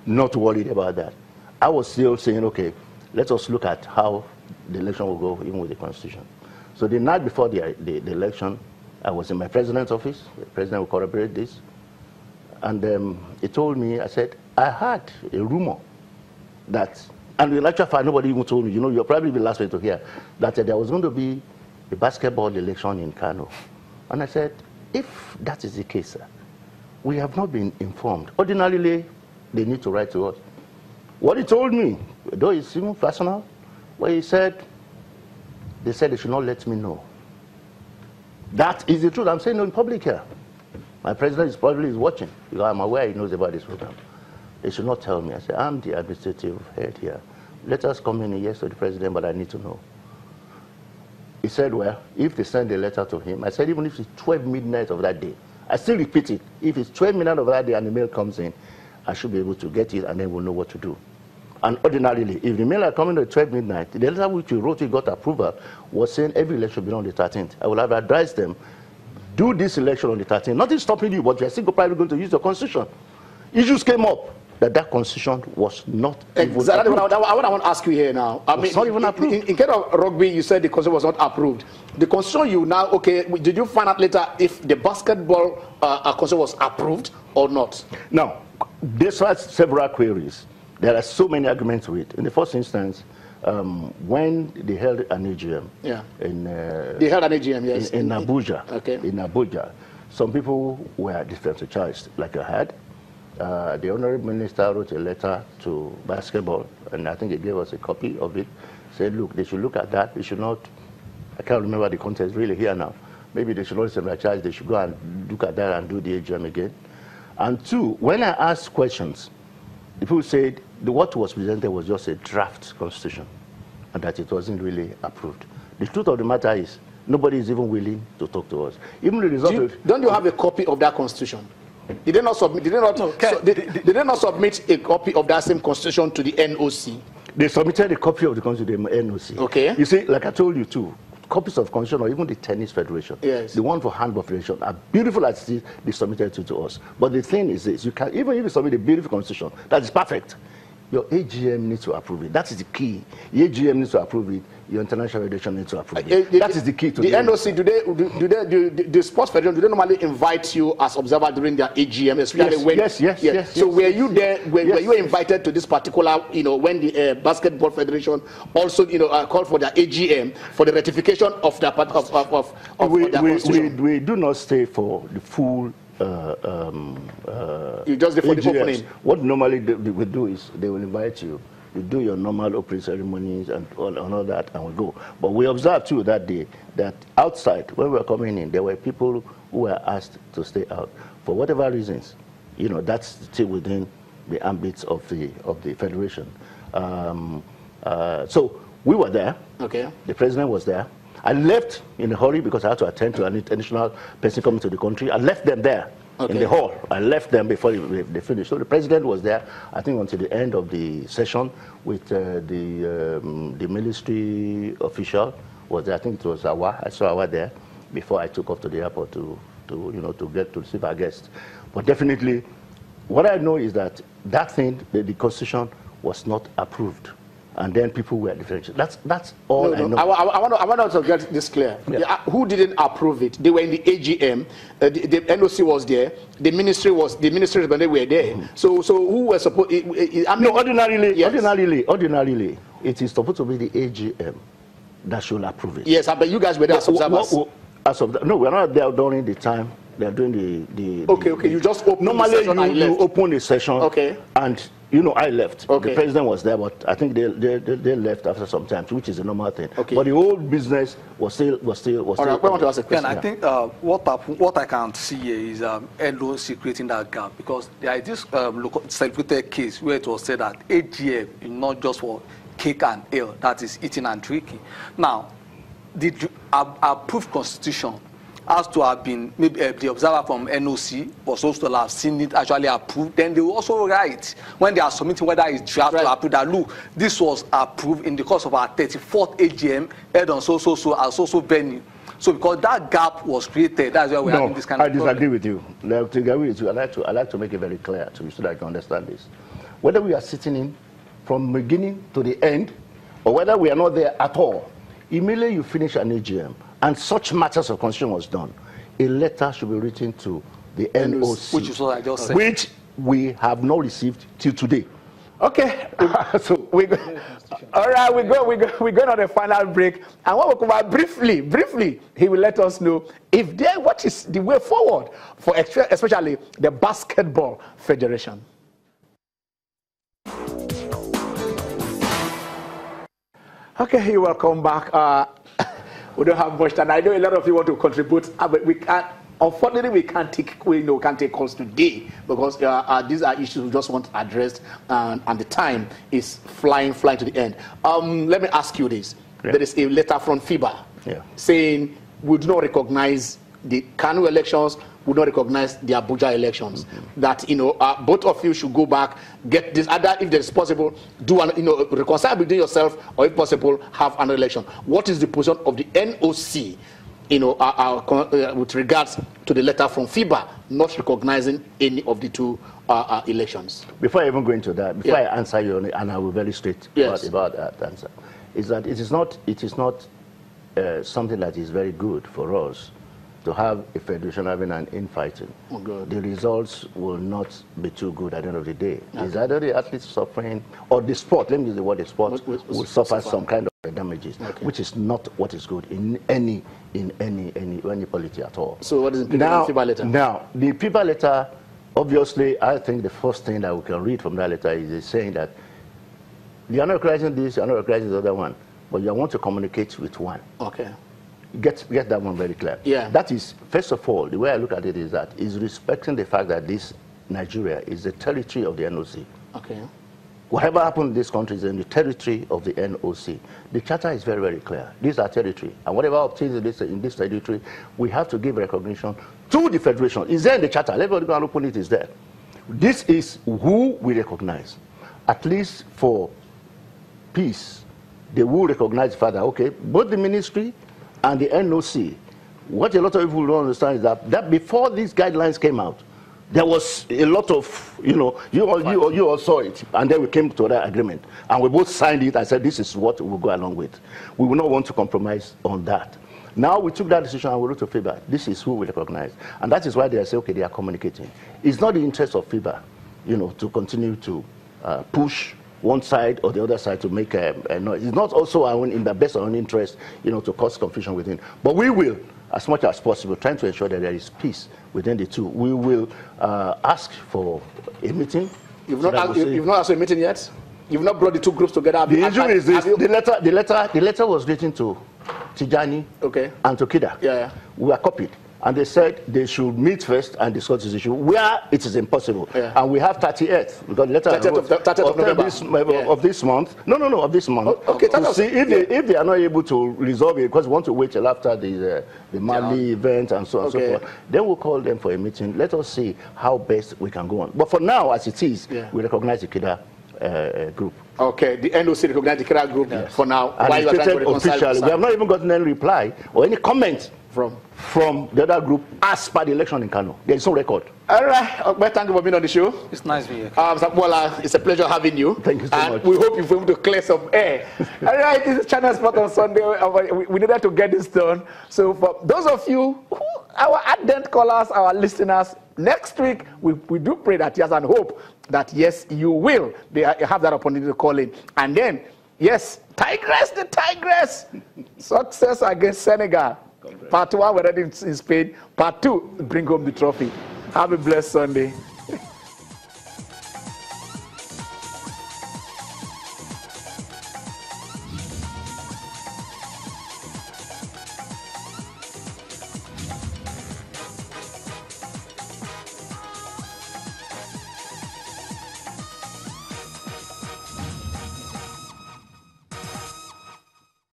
not worried about that. I was still saying, okay, let us look at how the election will go, even with the Constitution. So the night before the election, I was in my president's office. The president will corroborate this. And he told me, I said, I heard a rumor that, and in actual fact, nobody even told me, you know, you're probably the last one to hear, that there was going to be a basketball election in Kano. And I said, if that is the case, sir, we have not been informed. Ordinarily, they need to write to us. What he told me, though it's even personal, where he said, they said they should not let me know. That is the truth. I'm saying in public here. My president is probably watching, because I'm aware he knows about this program. They should not tell me. I said, I'm the administrative head here. Let us come in yes to the president, but I need to know. He said, well, if they send a letter to him, I said, even if it's 12 midnight of that day, I still repeat it, if it's 12 midnight of that day and the mail comes in, I should be able to get it and then we'll know what to do. And ordinarily, if the mail are coming at 12 midnight, the letter which we wrote, we got approval, was saying every election should be on the 13th. I will have advised them, do this election on the 13th. Nothing stopping you, but you're still probably going to use the Constitution. Issues came up that Constitution was not exactly what I want to ask you here now. I mean, not even approved. In case of rugby, you said the Constitution was not approved. The Constitution you now, okay, did you find out later if the basketball Constitution was approved or not? Now, this has several queries. There are so many arguments to it. In the first instance, when they held an AGM, they held an AGM, yes, in Abuja. Okay. In Abuja, some people were disenfranchised, like I had. The Honorable Minister wrote a letter to basketball, and I think he gave us a copy of it. Said, look, they should look at that. They should not, I can't remember the context really here now. Maybe they should not disenfranchise. They should go and look at that and do the AGM again. And two, when I asked questions, the people said what was presented was just a draft constitution and that it wasn't really approved. The truth of the matter is nobody is even willing to talk to us. Even the result don't you have a copy of that constitution? Did they not submit? Did they not submit a copy of that same constitution to the NOC? They submitted a copy of the constitution to the NOC. Okay. You see, like I told you too, copies of constitution or even the tennis federation, yes, the one for handball federation, are beautiful as it is, they submitted to us. But the thing is this, you can, even if you submit a beautiful constitution that is perfect, your AGM needs to approve it. That is the key. The AGM needs to approve it. Your international federation needs to approve it. That is the key to the NOC. Do the sports federation, do they normally invite you as observer during their AGM? Especially yes. So were you there? Were you invited to this particular? You know, when the basketball federation also called for their AGM for the ratification of their part of their constitution? We do not stay for the full. You just for the opening. What normally we do is they will invite you. You do your normal opening ceremonies and all that, and we go. But we observed too that day that outside, when we were coming in, there were people who were asked to stay out for whatever reasons. You know, that's still within the ambits of the federation. So we were there. Okay. The president was there. I left in a hurry because I had to attend to an international person coming to the country. I left them there in the hall. I left them before they finished. So the president was there, I think, until the end of the session with the military official was there. I think it was Awa. I saw Awa there before I took off to the airport to get to receive our guests. But definitely, what I know is that thing, the constitution, was not approved. And then people were differentiated. That's all I know. I want to get this clear. Yeah. Who didn't approve it? They were in the AGM. The NOC was there. The ministry when they were there. Mm-hmm. So who was supposed? Ordinarily, it is supposed to be the AGM that should approve it. Yes, but you guys were there as observers. No, we're not there during the time. They're doing the Okay. You just open the session. Normally, you open the session. Okay. And I left. Okay. The president was there, but I think they left after some time, which is a normal thing. Okay. But the whole business was still. All right. I want to ask a question. And I think what I can see here is NOC creating that gap, because there is this celebrated case where it was said that AGM is not just for cake and ale, that is eating and drinking. Now, the approved constitution has to have been, maybe the observer from NOC was supposed to have seen it actually approved. Then they will also write, when they are submitting whether it's draft or approved, that look, this was approved in the course of our 34th AGM, held on so venue. So because that gap was created, that's why we're having this kind of problem. I disagree with you. I like to make it very clear to you so that I can understand this. whether we are sitting in from beginning to the end, or whether we are not there at all, immediately you finish an AGM, and such matters of concern was done, a letter should be written to the NOC, which is what I just said, which we have not received till today. Okay, so we go. All right, we're going on a final break, and when we come back briefly, he will let us know if there what is the way forward for especially the Basketball Federation. Okay, you're welcome back. We don't have much time. I know a lot of you want to contribute, but we can't. Unfortunately, we can't take calls today because these are issues we just want addressed, and the time is flying to the end. Let me ask you this: there is a letter from FIBA saying we do not recognize the Kano elections, we do not recognize the Abuja elections. That both of you should go back, get this other, if there is possible, do an reconcile between yourself, or if possible, have an election. What is the position of the NOC? With regards to the letter from FIBA not recognizing any of the two elections. Before I even go into that, before I answer you, and I will very straight about that answer, is that it is not something that is very good for us to have a federation having an infighting. The results will not be too good at the end of the day. Is either the athletes suffering, or the sport, let me use the word, the sport will suffer some kind of damages, which is not what is good in any polity at all. So what is the FIBA letter? Now, the FIBA letter, obviously, I think the first thing that we can read from that letter is saying that you are not recognizing this, you are not recognizing the other one, but you want to communicate with one. Okay. Get that one very clear. Yeah. That is, first of all, the way I look at it is that is respecting the fact that this Nigeria is the territory of the NOC. Okay. Whatever happened in this country is in the territory of the NOC. The charter is very, very clear. These are territory. And whatever obtains in this territory, we have to give recognition to the federation. It's there in the charter. Everybody go and open it, is there. This is who we recognize. At least for peace, they will recognize the fact that, okay, both the ministry and the NOC, what a lot of people don't understand is that before these guidelines came out, there was a lot of, you all saw it, and then we came to that agreement, and we both signed it and said this is what we'll go along with. We will not want to compromise on that. Now we took that decision and we wrote to FIBA. This is who we recognize, and that is why they say, okay, they are communicating. It's not the interest of FIBA, to continue to push one side or the other side to make a noise. It's not also in the best of our own interest, to cause confusion within. But we will, as much as possible, trying to ensure that there is peace within the two. We will ask for a meeting. You've not asked for a meeting yet? You've not brought the two groups together? The issue is this. The letter was written to Tijani and to Kida. Yeah. We were copied. And they said they should meet first and discuss this issue where it is impossible. And we have 38th, because the letter 30th of this month. No, of this month. To see if they are not able to resolve it, because we want to wait till after the Mali event and so on and so forth. Then we'll call them for a meeting. Let us see how best we can go on. But for now, as it is, we recognize the Kida group. Okay, the NOC recognize the Kida group for now. And why you are trying to officially, we have not even gotten any reply or any comment from the other group as per the election in Kano. There is no record. All right, well, thank you for being on the show. It's nice being here. It's a pleasure having you. Thank you so much. We hope you've been able to clear some air. All right, this is Channel Sport on Sunday. We needed to get this done. So for those of you, our ardent callers, our listeners, next week we do pray that yes, and hope that yes, you will have that opportunity to call in. And then, yes, the Tigress, success against Senegal. Part 1, we're ready in Spain. Part 2, bring home the trophy. Have a blessed Sunday.